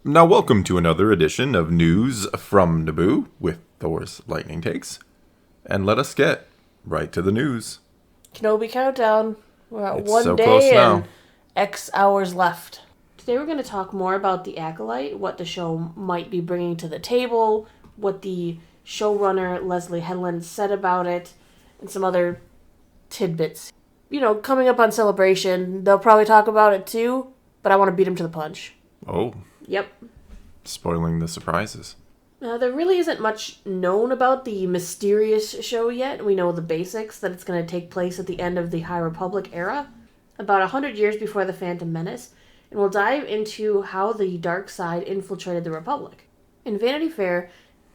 Now, welcome to another edition of News from Naboo with Thor's Lightning Takes. And let us get right to the news. Kenobi Countdown. We're at It's one so day close now. and X hours left. Today we're going to talk more about the Acolyte, what the show might be bringing to the table, what the showrunner Leslye Headland said about it, and some other tidbits. Coming up on Celebration, they'll probably talk about it too, but I want to beat them to the punch. Oh, Yep. spoiling the surprises. There really isn't much known about the mysterious show yet. We know the basics, that it's going to take place at the end of the High Republic era, about 100 years before the Phantom Menace, and we'll dive into how the dark side infiltrated the Republic. In Vanity Fair,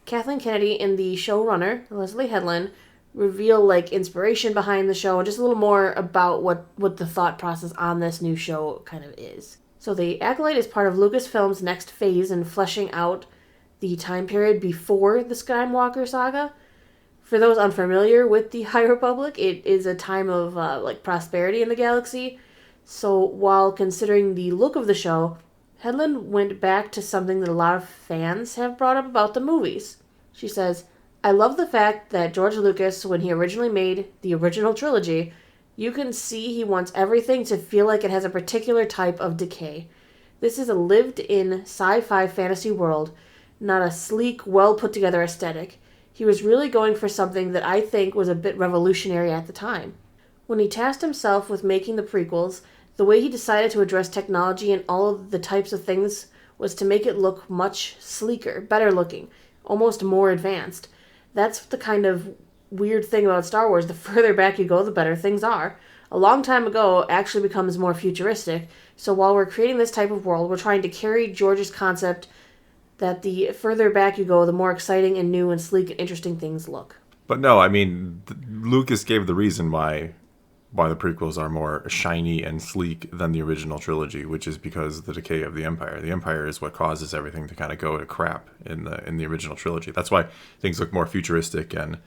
Kathleen Kennedy and the showrunner, Leslye Headland, reveal inspiration behind the show and just a little more about what the thought process on this new show kind of is. So the Acolyte is part of Lucasfilm's next phase in fleshing out the time period before the Skywalker saga. For those unfamiliar with the High Republic, it is a time of prosperity in the galaxy. So while considering the look of the show, Headland went back to something that a lot of fans have brought up about the movies. She says, "I love the fact that George Lucas, when he originally made the original trilogy, you can see he wants everything to feel like it has a particular type of decay. This is a lived-in sci-fi fantasy world, not a sleek, well-put-together aesthetic. He was really going for something that I think was a bit revolutionary at the time. When he tasked himself with making the prequels, the way he decided to address technology and all of the types of things was to make it look much sleeker, better looking, almost more advanced. That's the kind of weird thing about Star Wars. The further back you go, the better things are. A long time ago actually becomes more futuristic, so while we're creating this type of world, we're trying to carry George's concept that the further back you go, the more exciting and new and sleek and interesting things look." But no, I mean, Lucas gave the reason why the prequels are more shiny and sleek than the original trilogy, which is because of the decay of the Empire. The Empire is what causes everything to kind of go to crap in the original trilogy. That's why things look more futuristic and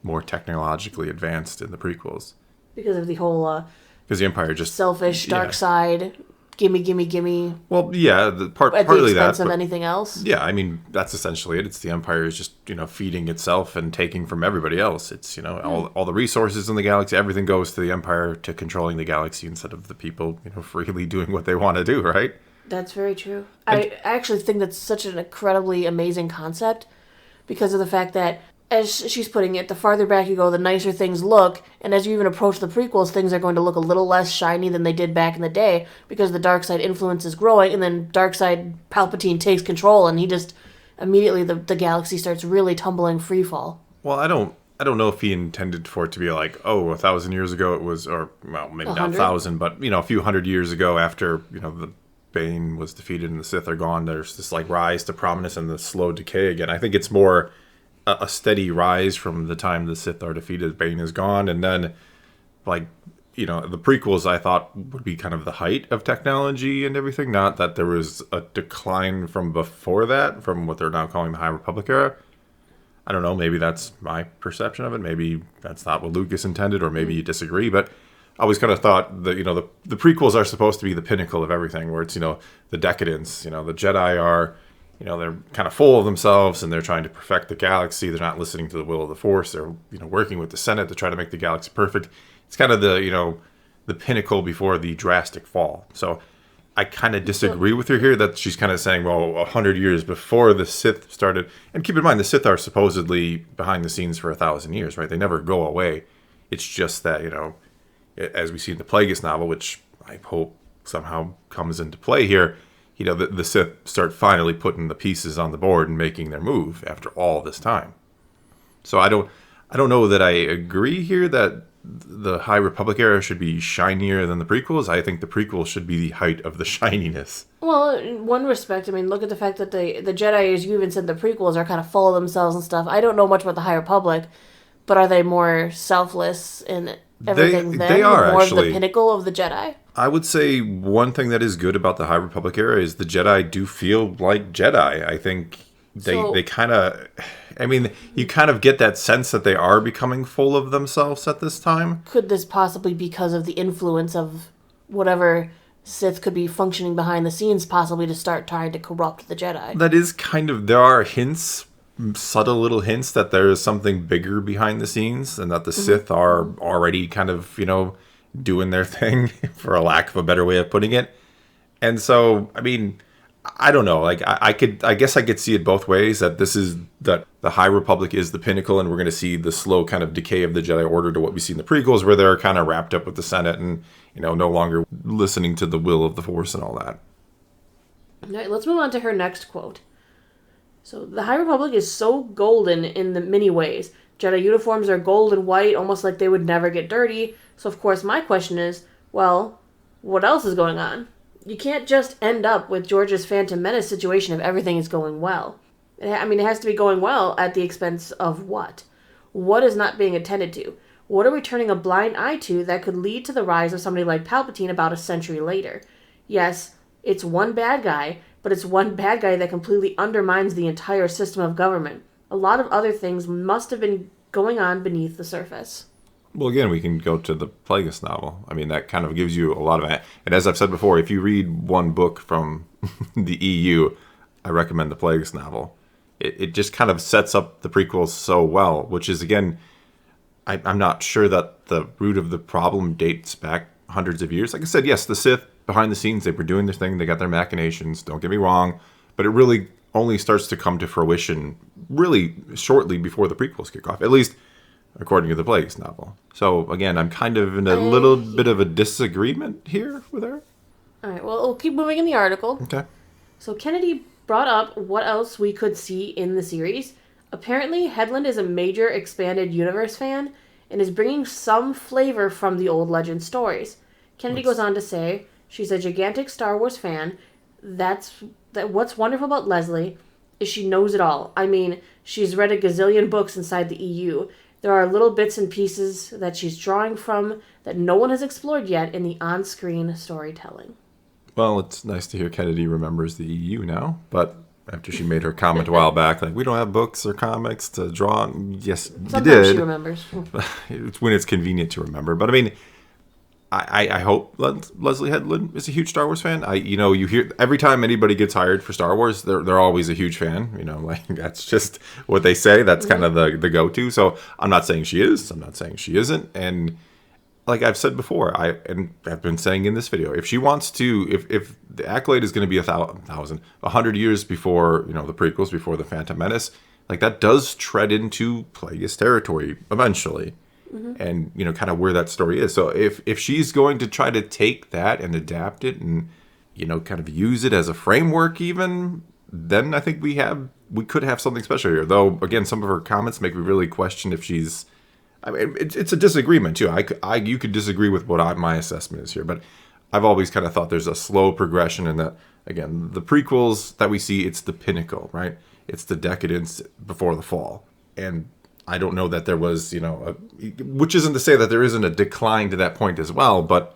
more technologically advanced in the prequels. Because of the whole Because the Empire just selfish, dark side, gimme, gimme, gimme, Well, yeah, partly at the that. expense of But anything else. yeah, I mean that's essentially it. It's the Empire is just feeding itself and taking from everybody else. It's all the resources in the galaxy. Everything goes to the Empire to controlling the galaxy instead of the people freely doing what they want to do. Right? That's very true. I actually think that's such an incredibly amazing concept because of the fact that, as she's putting it, the farther back you go, the nicer things look, and as you even approach the prequels, things are going to look a little less shiny than they did back in the day because the dark side influence is growing, and then dark side Palpatine takes control, and he just immediately the galaxy starts really tumbling free fall. Well, I don't know if he intended for it to be like, 1,000 years ago it was, or well, maybe not 1,000, but a few hundred years ago after the Bane was defeated and the Sith are gone, there's this rise to prominence and the slow decay again. I think it's more a steady rise from the time the Sith are defeated, Bane is gone, and then the prequels I thought would be kind of the height of technology and everything, not that there was a decline from before that, from what they're now calling the High Republic era. I don't know, maybe that's my perception of it, maybe that's not what Lucas intended, or maybe you disagree, but I always kind of thought that the prequels are supposed to be the pinnacle of everything, where it's the decadence, the Jedi are they're kind of full of themselves and they're trying to perfect the galaxy. They're not listening to the will of the Force. They're, working with the Senate to try to make the galaxy perfect. It's kind of the pinnacle before the drastic fall. So I kind of disagree with her here that she's kind of saying, well, 100 years before the Sith started. And keep in mind, the Sith are supposedly behind the scenes for 1,000 years, right? They never go away. It's just that, as we see in the Plagueis novel, which I hope somehow comes into play here, the Sith start finally putting the pieces on the board and making their move after all this time. So I don't know that I agree here that the High Republic era should be shinier than the prequels. I think the prequels should be the height of the shininess. Well, in one respect, I mean, look at the fact that the Jedi, as you even said, the prequels are kind of full of themselves and stuff. I don't know much about the High Republic, but are they more selfless in everything they are more actually of the pinnacle of the Jedi? I would say one thing that is good about the High Republic era is the Jedi do feel like Jedi. I think they kind of... I mean, you kind of get that sense that they are becoming full of themselves at this time. Could this possibly be because of the influence of whatever Sith could be functioning behind the scenes, possibly to start trying to corrupt the Jedi. That is kind of, there are hints, subtle little hints that there is something bigger behind the scenes and that the Sith are already kind of, doing their thing, for a lack of a better way of putting it. And so, I mean, I don't know. Like, I guess I could see it both ways, that that the High Republic is the pinnacle, and we're going to see the slow kind of decay of the Jedi Order to what we see in the prequels, where they're kind of wrapped up with the Senate and, no longer listening to the will of the Force and all that. All right, let's move on to her next quote. So, the High Republic is so golden in the many ways. Jedi uniforms are gold and white, almost like they would never get dirty. So, of course, my question is, well, what else is going on? You can't just end up with George's Phantom Menace situation if everything is going well. It has to be going well at the expense of what? What is not being attended to? What are we turning a blind eye to that could lead to the rise of somebody like Palpatine about a century later? Yes, it's one bad guy, but it's one bad guy that completely undermines the entire system of government. A lot of other things must have been going on beneath the surface. Well, again, we can go to the Plagueis novel. I mean, that kind of gives you a lot of... And as I've said before, if you read one book from the EU, I recommend the Plagueis novel. It just kind of sets up the prequels so well, which is, again, I'm not sure that the root of the problem dates back hundreds of years. Like I said, yes, the Sith, behind the scenes, they were doing their thing. They got their machinations, don't get me wrong. But it really only starts to come to fruition really shortly before the prequels kick off. At least... according to the Plagueis novel. So, again, I'm kind of in a little bit of a disagreement here with her. All right, well, we'll keep moving in the article. Okay. So, Kennedy brought up what else we could see in the series. Apparently, Headland is a major expanded universe fan and is bringing some flavor from the old legend stories. Kennedy goes on to say, she's a gigantic Star Wars fan. What's wonderful about Leslye is she knows it all. I mean, she's read a gazillion books inside the EU. There are little bits and pieces that she's drawing from that no one has explored yet in the on-screen storytelling. Well, it's nice to hear Kennedy remembers the EU now, but after she made her comment a while back, like, we don't have books or comics to draw on. Yes, Sometimes you did. She remembers. It's when it's convenient to remember. But, I mean, I hope Leslye Headland is a huge Star Wars fan. You hear every time anybody gets hired for Star Wars, they're always a huge fan. Like, that's just what they say. That's kind of the go-to. So I'm not saying she is. I'm not saying she isn't. And like I've said before, I've been saying in this video, if she wants to, if the Acolyte is going to be 100 years before the prequels, before the Phantom Menace, like, that does tread into Plagueis territory eventually. And, kind of where that story is. So if she's going to try to take that and adapt it and, kind of use it as a framework even, then I think we could have something special here. Though, again, some of her comments make me really question if she's... I mean, it's a disagreement, too. You could disagree with what my assessment is here, but I've always kind of thought there's a slow progression in that, again, the prequels that we see, it's the pinnacle, right? It's the decadence before the fall. And I don't know that there was, which isn't to say that there isn't a decline to that point as well, but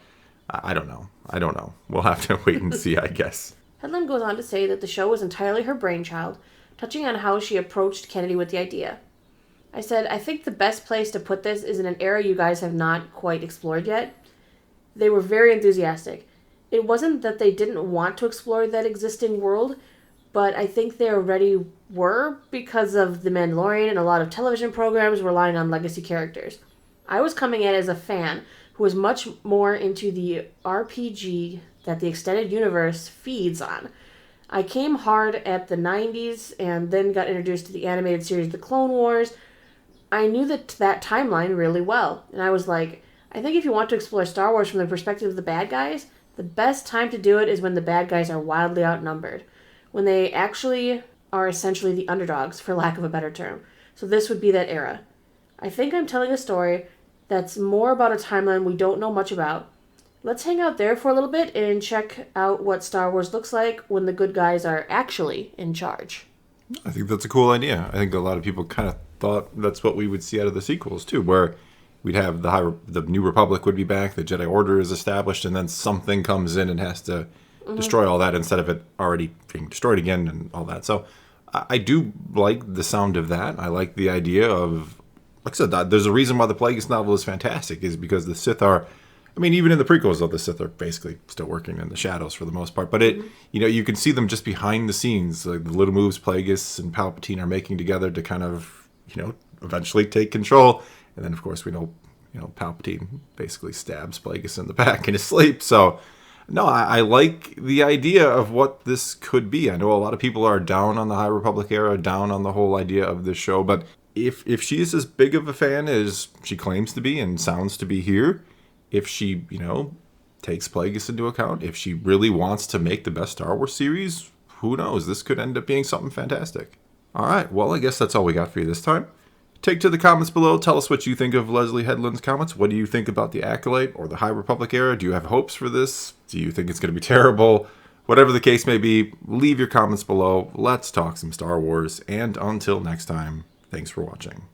I don't know. We'll have to wait and see, I guess. Headland goes on to say that the show was entirely her brainchild, touching on how she approached Kennedy with the idea. I said, I think the best place to put this is in an era you guys have not quite explored yet. They were very enthusiastic. It wasn't that they didn't want to explore that existing world, but I think they already were because of The Mandalorian and a lot of television programs relying on legacy characters. I was coming in as a fan who was much more into the RPG that the extended universe feeds on. I came hard at the 90s and then got introduced to the animated series The Clone Wars. I knew that timeline really well, and I was like, I think if you want to explore Star Wars from the perspective of the bad guys, the best time to do it is when the bad guys are wildly outnumbered. When they actually are essentially the underdogs, for lack of a better term. So this would be that era. I think I'm telling a story that's more about a timeline we don't know much about. Let's hang out there for a little bit and check out what Star Wars looks like when the good guys are actually in charge. I think that's a cool idea. I think a lot of people kind of thought that's what we would see out of the sequels, too, where we'd have the New Republic would be back, the Jedi Order is established, and then something comes in and has to destroy all that instead of it already being destroyed again and all that. So I do like the sound of that. I like the idea of, like I said, there's a reason why the Plagueis novel is fantastic, is because the Sith are, I mean, even in the prequels, though, the Sith are basically still working in the shadows for the most part. But you can see them just behind the scenes, like the little moves Plagueis and Palpatine are making together to kind of, eventually take control. And then, of course, we know, Palpatine basically stabs Plagueis in the back in his sleep. So, no, I like the idea of what this could be. I know a lot of people are down on the High Republic era, down on the whole idea of this show. But if she's as big of a fan as she claims to be and sounds to be here, if she, takes Plagueis into account, if she really wants to make the best Star Wars series, who knows? This could end up being something fantastic. All right, well, I guess that's all we got for you this time. Take to the comments below. Tell us what you think of Leslye Headland's comments. What do you think about the Acolyte or the High Republic era? Do you have hopes for this? Do you think it's going to be terrible? Whatever the case may be, leave your comments below. Let's talk some Star Wars. And until next time, thanks for watching.